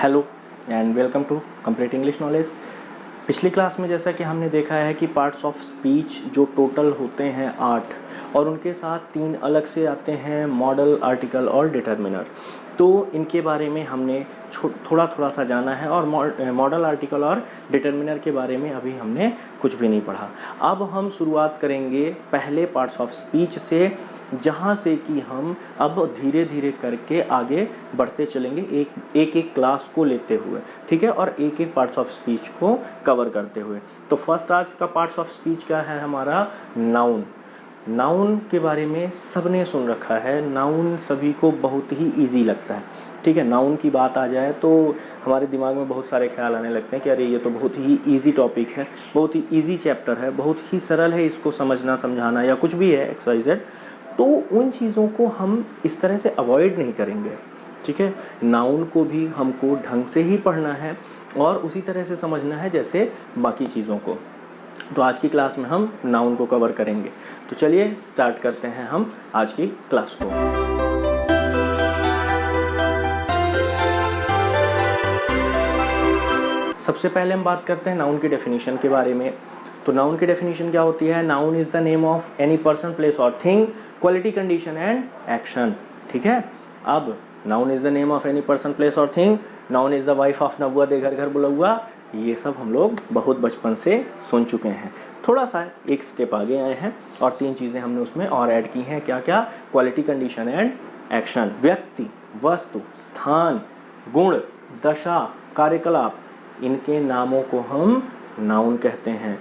Hello and welcome to complete English knowledge. पिछली class में जैसा कि हमने देखा है कि पार्ट्स ऑफ स्पीच जो टोटल होते हैं 8 और उनके साथ 3 अलग से आते हैं मॉडल, आर्टिकल और डिटर्मिनर। तो इनके बारे में हमने थोड़ा सा जाना है और मॉडल, आर्टिकल और डिटर्मिनर के बारे में अभी हमने कुछ भी नहीं पढ़ा। अब हम शुरुआत करेंगे पहले पार्ट्स ऑफ स्पीच से, जहाँ से कि हम अब धीरे धीरे करके आगे बढ़ते चलेंगे एक क्लास को लेते हुए, ठीक है, और एक पार्ट्स ऑफ स्पीच को कवर करते हुए। तो फर्स्ट आज का पार्ट्स ऑफ स्पीच क्या है हमारा? नाउन। नाउन के बारे में सबने सुन रखा है, नाउन सभी को बहुत ही ईजी लगता है, ठीक है। नाउन की बात आ जाए तो हमारे दिमाग में बहुत सारे ख्याल आने लगते हैं कि अरे ये तो बहुत ही ईजी टॉपिक है, बहुत ही ईजी चैप्टर है, बहुत ही सरल है इसको समझना समझाना या कुछ भी है XYZ। तो उन चीज़ों को हम इस तरह से अवॉइड नहीं करेंगे, ठीक है। नाउन को भी हमको ढंग से ही पढ़ना है और उसी तरह से समझना है जैसे बाकी चीज़ों को। तो आज की क्लास में हम नाउन को कवर करेंगे। तो चलिए स्टार्ट करते हैं हम आज की क्लास को। सबसे पहले हम बात करते हैं नाउन की डेफिनेशन के बारे में। तो नाउन की डेफिनेशन क्या होती है? Noun is the name of any person, place और thing, quality, condition and action, ठीक है। अब noun is the name of any person, place और thing, noun is the wife of नबुआ दे घर घर बुलौआ, ये सब हम लोग बहुत बचपन से सुन चुके हैं। थोड़ा सा एक स्टेप आगे आए हैं और 3 चीज़ें हमने उसमें और ऐड की हैं। क्या क्या? Quality, condition and action. व्यक्ति, वस्तु, स्थान, गुण, दशा, कार्यकलाप, इनके नामों को हम नाउन कहते हैं।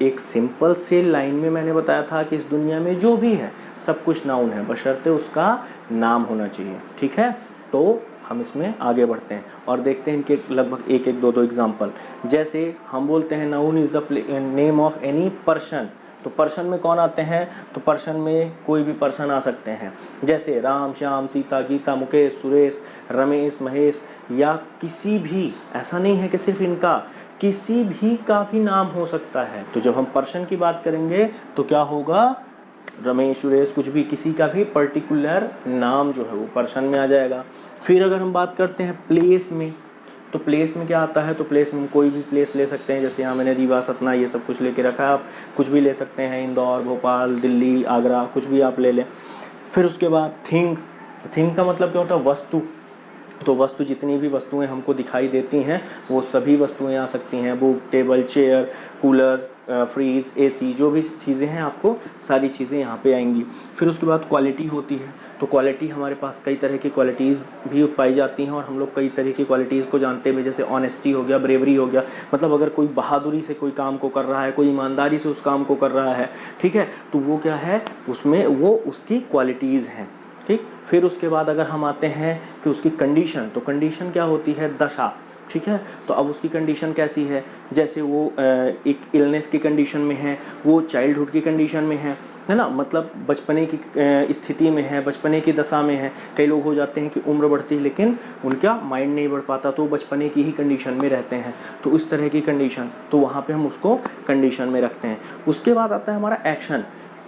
एक सिंपल से लाइन में मैंने बताया था कि इस दुनिया में जो भी है सब कुछ नाउन है, बशर्ते उसका नाम होना चाहिए, ठीक है। तो हम इसमें आगे बढ़ते हैं और देखते हैं इनके लगभग एक दो एग्जाम्पल। जैसे हम बोलते हैं noun is the name of any person. तो पर्सन में कौन आते हैं? तो पर्सन में कोई भी पर्सन आ सकते हैं, जैसे राम, श्याम, सीता, गीता, मुकेश, सुरेश, रमेश, महेश, या किसी भी, ऐसा नहीं है कि सिर्फ इनका, किसी भी का भी नाम हो सकता है। तो जब हम पर्सन की बात करेंगे तो क्या होगा? रमेश, सुरेश, कुछ भी, किसी का भी पर्टिकुलर नाम जो है वो पर्सन में आ जाएगा। फिर अगर हम बात करते हैं प्लेस में, तो प्लेस में क्या आता है? तो प्लेस में हम कोई भी प्लेस ले सकते हैं, जैसे यहाँ मैंने रीवा, सतना ये सब कुछ लेके रखा है, आप कुछ भी ले सकते हैं, इंदौर, भोपाल, दिल्ली, आगरा, कुछ भी आप ले लें। फिर उसके बाद थिंग। थिंग का मतलब क्या होता है? वस्तु। तो वस्तु, जितनी भी वस्तुएं हमको दिखाई देती हैं वो सभी वस्तुएं आ सकती हैं, book, table, chair, cooler, fridge, AC, जो भी चीज़ें हैं आपको सारी चीज़ें यहाँ पे आएंगी। फिर उसके बाद क्वालिटी होती है। तो क्वालिटी, हमारे पास कई तरह की क्वालिटीज़ भी पाई जाती हैं और हम लोग कई तरह की क्वालिटीज़ को जानते हैं, जैसे ऑनेस्टी हो गया, ब्रेवरी हो गया, मतलब अगर कोई बहादुरी से कोई काम को कर रहा है, कोई ईमानदारी से उस काम को कर रहा है, ठीक है, तो वो क्या है? उसमें वो उसकी क्वालिटीज़ हैं, ठीक। फिर उसके बाद अगर हम आते हैं कि उसकी कंडीशन, तो कंडीशन क्या होती है? दशा, ठीक है। तो अब उसकी कंडीशन कैसी है? जैसे वो एक इलनेस की कंडीशन में है, वो चाइल्डहुड की कंडीशन में है ना, मतलब बचपने की स्थिति में है, बचपने की दशा में है। कई लोग हो जाते हैं कि उम्र बढ़ती है लेकिन उनका माइंड नहीं बढ़ पाता, तो बचपने की ही कंडीशन में रहते हैं, तो उस तरह की कंडीशन, तो वहाँ पे हम उसको कंडीशन में रखते हैं। उसके बाद आता है हमारा एक्शन।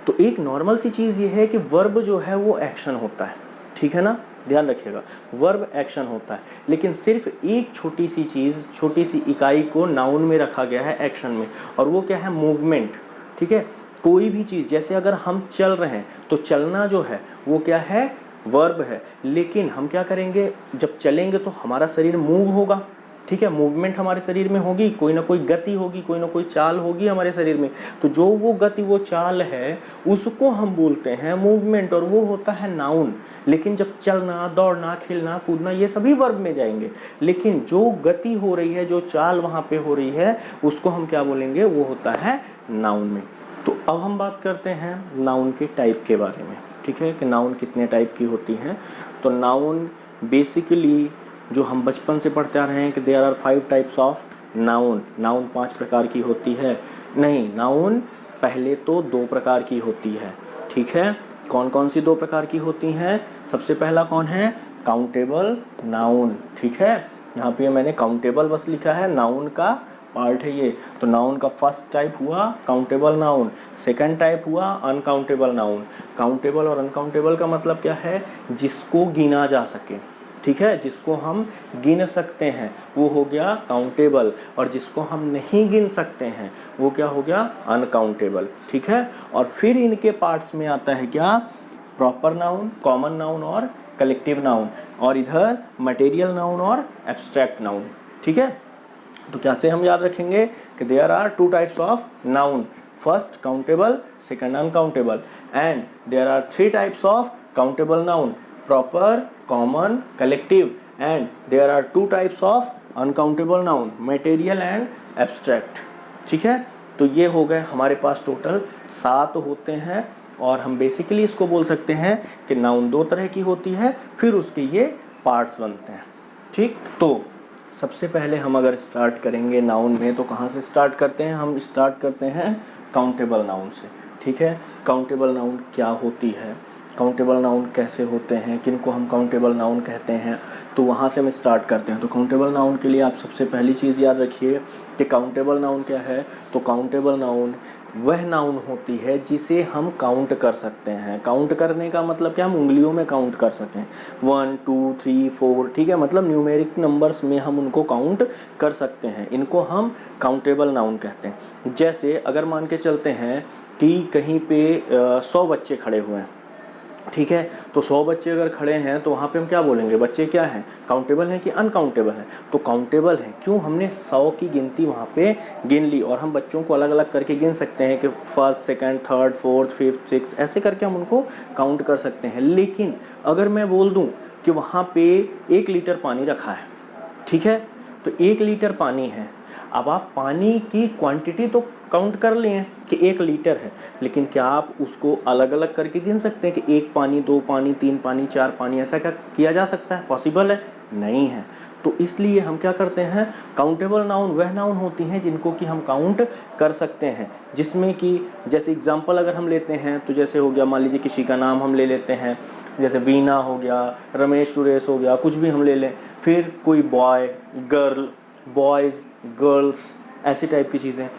तो एक नॉर्मल सी चीज़ ये है कि वर्ब जो है वो एक्शन होता है, ठीक है ना, ध्यान रखिएगा, वर्ब एक्शन होता है, लेकिन सिर्फ एक छोटी सी चीज़, छोटी सी इकाई को नाउन में रखा गया है एक्शन में, और वो क्या है? मूवमेंट, ठीक है। कोई भी चीज़, जैसे अगर हम चल रहे हैं तो चलना जो है वो क्या है? वर्ब है, लेकिन हम क्या करेंगे? जब चलेंगे तो हमारा शरीर मूव होगा, ठीक है, मूवमेंट हमारे शरीर में होगी, कोई ना कोई गति होगी, कोई ना कोई चाल होगी हमारे शरीर में। तो जो वो गति, वो चाल है, उसको हम बोलते हैं मूवमेंट, और वो होता है नाउन। लेकिन जब चलना, दौड़ना, खेलना, कूदना, ये सभी वर्ब में जाएंगे, लेकिन जो गति हो रही है, जो चाल वहाँ पे हो रही है, उसको हम क्या बोलेंगे? वो होता है नाउन में। तो अब हम बात करते हैं नाउन के टाइप के बारे में, ठीक है, कि नाउन कितने टाइप की होती हैं। तो नाउन बेसिकली जो हम बचपन से पढ़ते आ रहे हैं कि there are 5 types of noun. Noun 5 प्रकार की होती है, नहीं, नाउन पहले तो 2 प्रकार की होती है, ठीक है। कौन कौन सी 2 प्रकार की होती हैं? सबसे पहला कौन है? काउंटेबल नाउन, ठीक है। यहाँ पे मैंने काउंटेबल बस लिखा है, नाउन का पार्ट है ये। तो नाउन का फर्स्ट टाइप हुआ काउंटेबल नाउन, सेकंड टाइप हुआ अनकाउंटेबल नाउन। काउंटेबल और अनकाउंटेबल का मतलब क्या है? जिसको गिना जा सके, ठीक है, जिसको हम गिन सकते हैं वो हो गया काउंटेबल, और जिसको हम नहीं गिन सकते हैं वो क्या हो गया अनकाउंटेबल। ठीक है, और फिर इनके पार्ट्स में आता है क्या, प्रॉपर नाउन, कॉमन नाउन और कलेक्टिव नाउन, और इधर मटेरियल नाउन और एब्स्ट्रैक्ट नाउन। ठीक है, तो कैसे हम याद रखेंगे कि there are two types of noun, first countable, second uncountable, and there are three types of countable noun, proper, common, collective, and there are two types of uncountable noun, material and abstract. ठीक है, तो ये हो गए हमारे पास total 7 होते हैं, और हम बेसिकली इसको बोल सकते हैं कि नाउन 2 तरह की होती है, फिर उसके ये पार्ट्स बनते हैं। ठीक, तो सबसे पहले हम अगर स्टार्ट करेंगे नाउन में तो कहाँ से स्टार्ट करते हैं, हम स्टार्ट करते हैं काउंटेबल नाउन से। ठीक है, काउंटेबल नाउन क्या होती है, काउंटेबल नाउन कैसे होते हैं, किनको हम काउंटेबल नाउन कहते हैं, तो वहाँ से हम स्टार्ट करते हैं। तो काउंटेबल नाउन के लिए आप सबसे पहली चीज़ याद रखिए कि काउंटेबल नाउन क्या है। तो काउंटेबल नाउन वह नाउन होती है जिसे हम काउंट कर सकते हैं। काउंट करने का मतलब क्या, हम उंगलियों में काउंट कर सकें, 1 2 3 4, ठीक है, मतलब न्यूमेरिक नंबर्स में हम उनको काउंट कर सकते हैं, इनको हम काउंटेबल नाउन कहते हैं। जैसे अगर मान के चलते हैं कि कहीं पे 100 बच्चे खड़े हुए हैं, ठीक है, तो 100 बच्चे अगर खड़े हैं तो वहाँ पे हम क्या बोलेंगे, बच्चे क्या हैं, काउंटेबल हैं कि अनकाउंटेबल हैं। तो काउंटेबल हैं, क्यों, हमने 100 की गिनती वहाँ पे गिन ली, और हम बच्चों को अलग अलग करके गिन सकते हैं कि first, second, third, fourth, fifth, six, ऐसे करके हम उनको काउंट कर सकते हैं। लेकिन अगर मैं बोल दूँ कि वहाँ पे 1 लीटर पानी रखा है, ठीक है, तो 1 लीटर पानी है, अब आप पानी की क्वांटिटी तो काउंट कर लिए कि 1 लीटर है, लेकिन क्या आप उसको अलग अलग करके गिन सकते हैं कि 1 पानी, 2 पानी, 3 पानी, 4 पानी, ऐसा क्या किया जा सकता है, पॉसिबल है, नहीं है। तो इसलिए हम क्या करते हैं, काउंटेबल नाउन वह नाउन होती हैं जिनको कि हम काउंट कर सकते हैं, जिसमें कि जैसे एग्जांपल अगर हम लेते हैं तो जैसे हो गया, मान लीजिए किसी का नाम हम ले लेते हैं, जैसे वीना हो गया, रमेश सुरेश हो गया, कुछ भी हम ले लें, फिर कोई बॉय, गर्ल, बॉयज़, गर्ल्स, ऐसी टाइप की चीज़ें,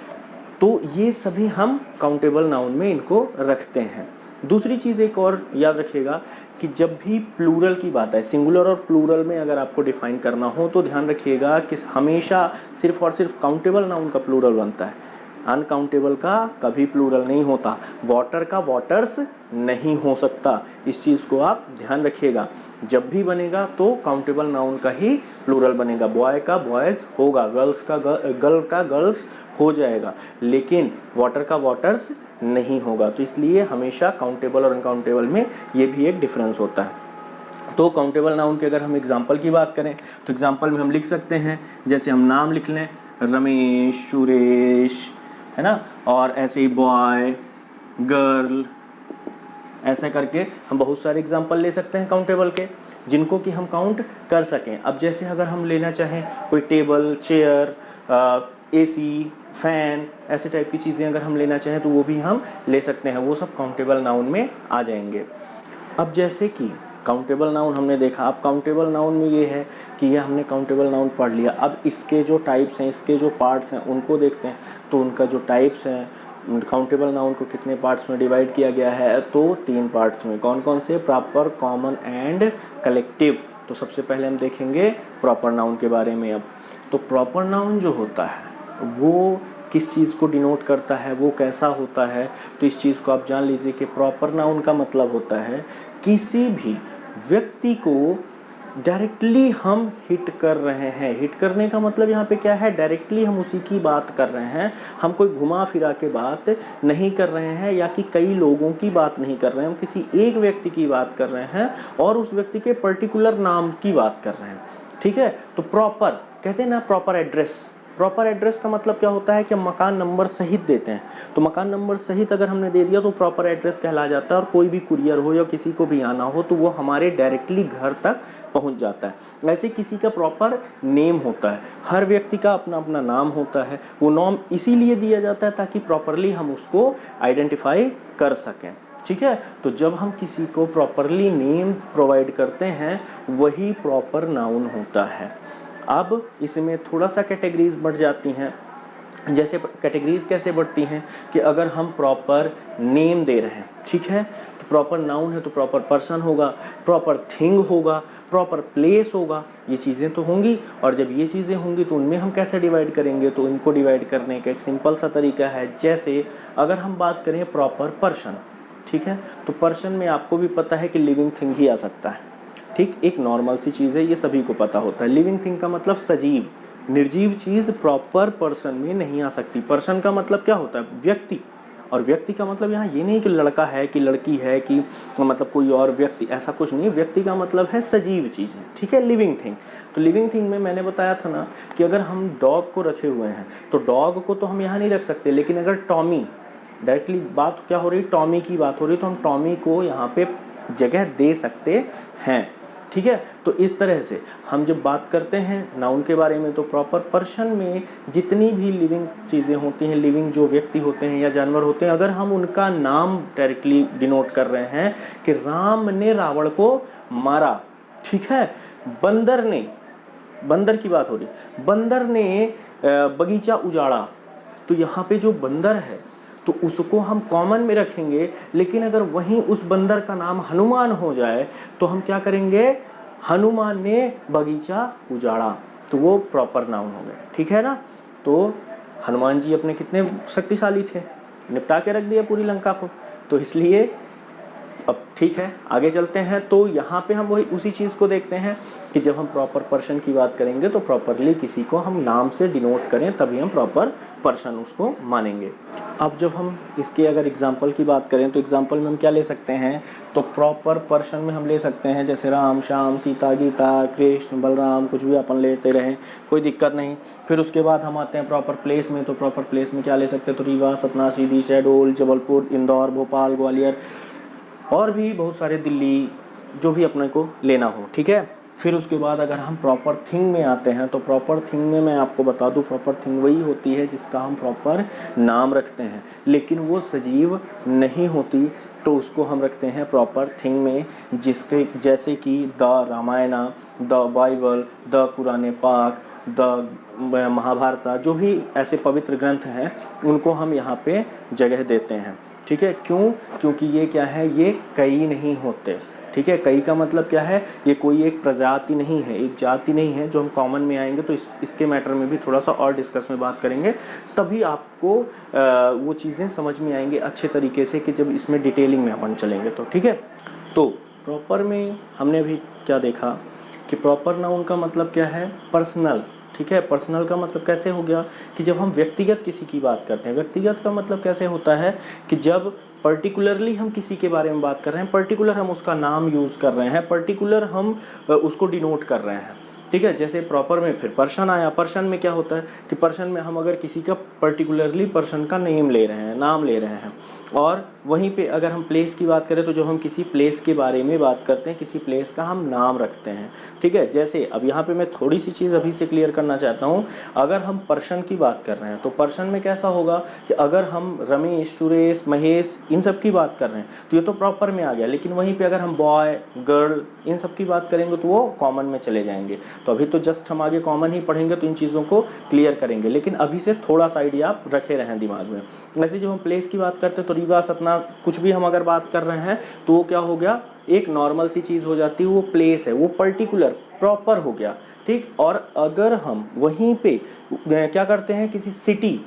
तो ये सभी हम काउंटेबल नाउन में इनको रखते हैं। दूसरी चीज़ एक और याद रखिएगा कि जब भी प्लूरल की बात है, सिंगुलर और प्लूरल में अगर आपको डिफाइन करना हो तो ध्यान रखिएगा कि हमेशा सिर्फ और सिर्फ काउंटेबल नाउन का प्लूरल बनता है, अनकाउंटेबल का कभी प्लूरल नहीं होता, वाटर का वाटर्स नहीं हो सकता। इस चीज़ को आप ध्यान रखिएगा, जब भी बनेगा तो काउंटेबल नाउन का ही प्लूरल बनेगा, बॉय का बॉयज़ होगा, गर्ल्स का गर्ल का गर्ल्स हो जाएगा, लेकिन वाटर का वाटर्स नहीं होगा। तो इसलिए हमेशा काउंटेबल और अनकाउंटेबल में ये भी एक डिफरेंस होता है। तो काउंटेबल नाउन के अगर हम एग्जांपल की बात करें तो एग्जांपल में हम लिख सकते हैं, जैसे हम नाम लिख लें, रमेश, सुरेश, है ना, और ऐसे ही बॉय, गर्ल, ऐसे करके हम बहुत सारे एग्जांपल ले सकते हैं काउंटेबल के, जिनको कि हम काउंट कर सकें। अब जैसे अगर हम लेना चाहें कोई टेबल, चेयर, एसी, फैन, ऐसे टाइप की चीज़ें अगर हम लेना चाहें तो वो भी हम ले सकते हैं, वो सब काउंटेबल नाउन में आ जाएंगे। अब जैसे कि काउंटेबल नाउन हमने देखा, अब काउंटेबल नाउन में ये है कि ये हमने काउंटेबल नाउन पढ़ लिया, अब इसके जो टाइप्स हैं, इसके जो पार्ट्स हैं उनको देखते हैं। तो उनका जो टाइप्स हैं, काउंटेबल नाउन को कितने पार्ट्स में डिवाइड किया गया है, तो 3 पार्ट्स में। कौन कौन से, प्रॉपर, कॉमन एंड कलेक्टिव। तो सबसे पहले हम देखेंगे प्रॉपर नाउन के बारे में। अब तो प्रॉपर नाउन जो होता है वो किस चीज़ को डिनोट करता है, वो कैसा होता है, तो इस चीज़ को आप जान लीजिए कि प्रॉपर नाउन का मतलब होता है किसी भी व्यक्ति को डायरेक्टली हम हिट कर रहे हैं। हिट करने का मतलब यहाँ पे क्या है, डायरेक्टली हम उसी की बात कर रहे हैं, हम कोई घुमा फिरा के बात नहीं कर रहे हैं, या कि कई लोगों की बात नहीं कर रहे हैं, हम किसी एक व्यक्ति की बात कर रहे हैं और उस व्यक्ति के पर्टिकुलर नाम की बात कर रहे हैं। ठीक है, तो प्रॉपर कहते हैं ना, प्रॉपर एड्रेस। प्रॉपर एड्रेस का मतलब क्या होता है कि हम मकान नंबर सहित देते हैं, तो मकान नंबर सहित अगर हमने दे दिया तो प्रॉपर एड्रेस कहला जाता है, और कोई भी कुरियर हो या किसी को भी आना हो तो वो हमारे डायरेक्टली घर तक पहुंच जाता है। ऐसे किसी का प्रॉपर नेम होता है, हर व्यक्ति का अपना अपना नाम होता है, वो नाम इसीलिए दिया जाता है ताकि प्रॉपरली हम उसको आइडेंटिफाई कर सकें। ठीक है, तो जब हम किसी को प्रॉपरली नेम प्रोवाइड करते हैं वही प्रॉपर नाउन होता है। अब इसमें थोड़ा सा कैटेगरीज बढ़ जाती हैं, जैसे कैटेगरीज कैसे बढ़ती हैं कि अगर हम प्रॉपर नेम दे रहे हैं, ठीक है, तो प्रॉपर नाउन है तो प्रॉपर पर्सन होगा, प्रॉपर थिंग होगा, प्रॉपर प्लेस होगा, ये चीज़ें तो होंगी। और जब ये चीज़ें होंगी तो उनमें हम कैसे डिवाइड करेंगे, तो इनको डिवाइड करने का एक सिंपल सा तरीका है। जैसे अगर हम बात करें प्रॉपर पर्सन, ठीक है, तो पर्सन में आपको भी पता है कि लिविंग थिंग ही आ सकता है, ठीक, एक नॉर्मल सी चीज़ है, ये सभी को पता होता है। लिविंग थिंग का मतलब सजीव, निर्जीव चीज़ प्रॉपर पर्सन में नहीं आ सकती। पर्सन का मतलब क्या होता है, व्यक्ति, और व्यक्ति का मतलब यहाँ ये नहीं कि लड़का है कि लड़की है कि मतलब कोई और व्यक्ति, ऐसा कुछ नहीं है। व्यक्ति का मतलब है सजीव चीज़ें, ठीक है, लिविंग थिंग। तो लिविंग थिंग में मैंने बताया था ना कि अगर हम डॉग को रखे हुए हैं तो डॉग को तो हम यहाँ नहीं रख सकते, लेकिन अगर टॉमी, डायरेक्टली बात क्या हो रही, टॉमी की बात हो रही, तो हम टॉमी को यहाँ पे जगह दे सकते हैं, ठीक है। तो इस तरह से हम जब बात करते हैं नाउन के बारे में तो प्रॉपर पर्सन में जितनी भी लिविंग चीज़ें होती हैं, लिविंग जो व्यक्ति होते हैं या जानवर होते हैं, अगर हम उनका नाम डायरेक्टली डिनोट कर रहे हैं कि राम ने रावण को मारा, ठीक है, बंदर ने, बंदर की बात हो रही, बंदर ने बगीचा उजाड़ा, तो यहाँ पे जो बंदर है तो उसको हम कॉमन में रखेंगे। लेकिन अगर वहीं उस बंदर का नाम हनुमान हो जाए तो हम क्या करेंगे, हनुमान ने बगीचा उजाड़ा, तो वो प्रॉपर नाउन हो गए, ठीक है ना। तो हनुमान जी अपने कितने शक्तिशाली थे, निपटा के रख दिया पूरी लंका को, तो इसलिए अब ठीक है आगे चलते हैं। तो यहाँ पे हम वही उसी चीज़ को देखते हैं कि जब हम प्रॉपर पर्सन की बात करेंगे तो प्रॉपरली किसी को हम नाम से डिनोट करें तभी हम प्रॉपर पर्सन उसको मानेंगे। अब जब हम इसके अगर एग्जांपल की बात करें तो एग्जांपल में हम क्या ले सकते हैं, तो प्रॉपर पर्सन में हम ले सकते हैं जैसे राम, श्याम, सीता, गीता, कृष्ण, बलराम, कुछ भी अपन लेते रहें, कोई दिक्कत नहीं। फिर उसके बाद हम आते हैं प्रॉपर प्लेस में, तो प्रॉपर प्लेस में क्या ले सकते हैं, तो रीवा, सतना, सीधी, शहडोल, जबलपुर, इंदौर, भोपाल, ग्वालियर और भी बहुत सारे, दिल्ली, जो भी अपने को लेना हो, ठीक है। फिर उसके बाद अगर हम प्रॉपर थिंग में आते हैं तो प्रॉपर थिंग में मैं आपको बता दूं, प्रॉपर थिंग वही होती है जिसका हम प्रॉपर नाम रखते हैं, लेकिन वो सजीव नहीं होती, तो उसको हम रखते हैं प्रॉपर थिंग में, जिसके जैसे कि the Ramayana, the Bible, the Quran पाक, द महाभारत, जो भी ऐसे पवित्र ग्रंथ हैं उनको हम यहाँ पे जगह देते हैं, ठीक है। क्यों, क्योंकि ये क्या है, ये कई नहीं होते, ठीक है। कई का मतलब क्या है, ये कोई एक प्रजाति नहीं है, एक जाति नहीं है। जो हम कॉमन में आएंगे तो इसके मैटर में भी थोड़ा सा और डिस्कस में बात करेंगे, तभी आपको वो चीज़ें समझ में आएंगे अच्छे तरीके से कि जब इसमें डिटेलिंग में अपन चलेंगे तो, ठीक है। तो प्रॉपर में हमने अभी क्या देखा कि प्रॉपर नाउन का मतलब क्या है, पर्सनल, ठीक है। पर्सनल का मतलब कैसे हो गया कि जब हम व्यक्तिगत किसी की बात करते हैं, व्यक्तिगत का मतलब कैसे होता है कि जब पर्टिकुलरली हम किसी के बारे में बात कर रहे हैं, पर्टिकुलर हम उसका नाम यूज़ कर रहे हैं, पर्टिकुलर हम उसको डिनोट कर रहे हैं, ठीक है। जैसे प्रॉपर में फिर पर्सन आया, पर्सन में क्या होता है कि पर्सन में हम अगर किसी का पर्टिकुलरली पर्सन का नेम ले रहे हैं, नाम ले रहे हैं, और वहीं पे अगर हम प्लेस की बात करें तो जब हम किसी प्लेस के बारे में बात करते हैं, किसी प्लेस का हम नाम रखते हैं, ठीक है। जैसे अब यहाँ पे मैं थोड़ी सी चीज़ अभी से क्लियर करना चाहता हूँ, अगर हम पर्सन की बात कर रहे हैं तो पर्सन में कैसा होगा कि अगर हम रमेश, सुरेश, महेश इन सब की बात कर रहे हैं तो ये तो प्रॉपर में आ गया, लेकिन वहीं पर अगर हम बॉय, गर्ल इन सब की बात करेंगे तो वो कॉमन में चले जाएंगे। तो अभी तो जस्ट हम आगे कॉमन ही पढ़ेंगे तो इन चीज़ों को क्लियर करेंगे, लेकिन अभी से थोड़ा सा आइडिया आप रखे रहें दिमाग में। वैसे जब हम प्लेस की बात करते हैं तो रीवा, सतना, कुछ भी हम अगर बात कर रहे हैं तो वो क्या हो गया, एक नॉर्मल सी चीज़ हो जाती है, वो प्लेस है, वो पर्टिकुलर प्रॉपर हो गया, ठीक। और अगर हम वहीं पे क्या करते हैं, किसी सिटी,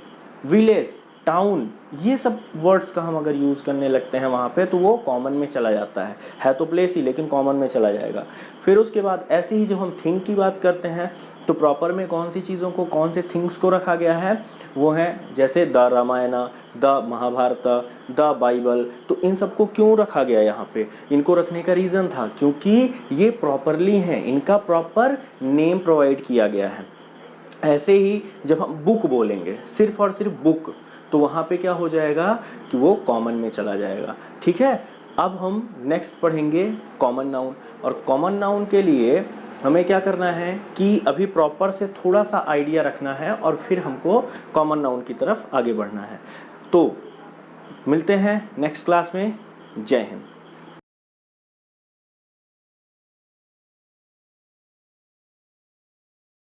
विलेज, टाउन, ये सब वर्ड्स का हम अगर यूज़ करने लगते हैं वहाँ पे तो वो कॉमन में चला जाता है तो प्लेस ही लेकिन कॉमन में चला जाएगा। फिर उसके बाद ऐसे ही जब हम थिंग की बात करते हैं तो प्रॉपर में कौन सी चीज़ों को, कौन से थिंग्स को रखा गया है, वो है जैसे the Ramayana, the Mahabharata, the Bible. तो इन सबको क्यों रखा गया यहाँ पे, इनको रखने का रीज़न था क्योंकि ये प्रॉपरली हैं, इनका प्रॉपर नेम प्रोवाइड किया गया है। ऐसे ही जब हम बुक बोलेंगे, सिर्फ और सिर्फ बुक, तो वहाँ पे क्या हो जाएगा कि वो कॉमन में चला जाएगा, ठीक है। अब हम नेक्स्ट पढ़ेंगे कॉमन नाउन, और कॉमन नाउन के लिए हमें क्या करना है कि अभी प्रॉपर से थोड़ा सा आइडिया रखना है और फिर हमको कॉमन नाउन की तरफ आगे बढ़ना है। तो मिलते हैं नेक्स्ट क्लास में। जय हिंद।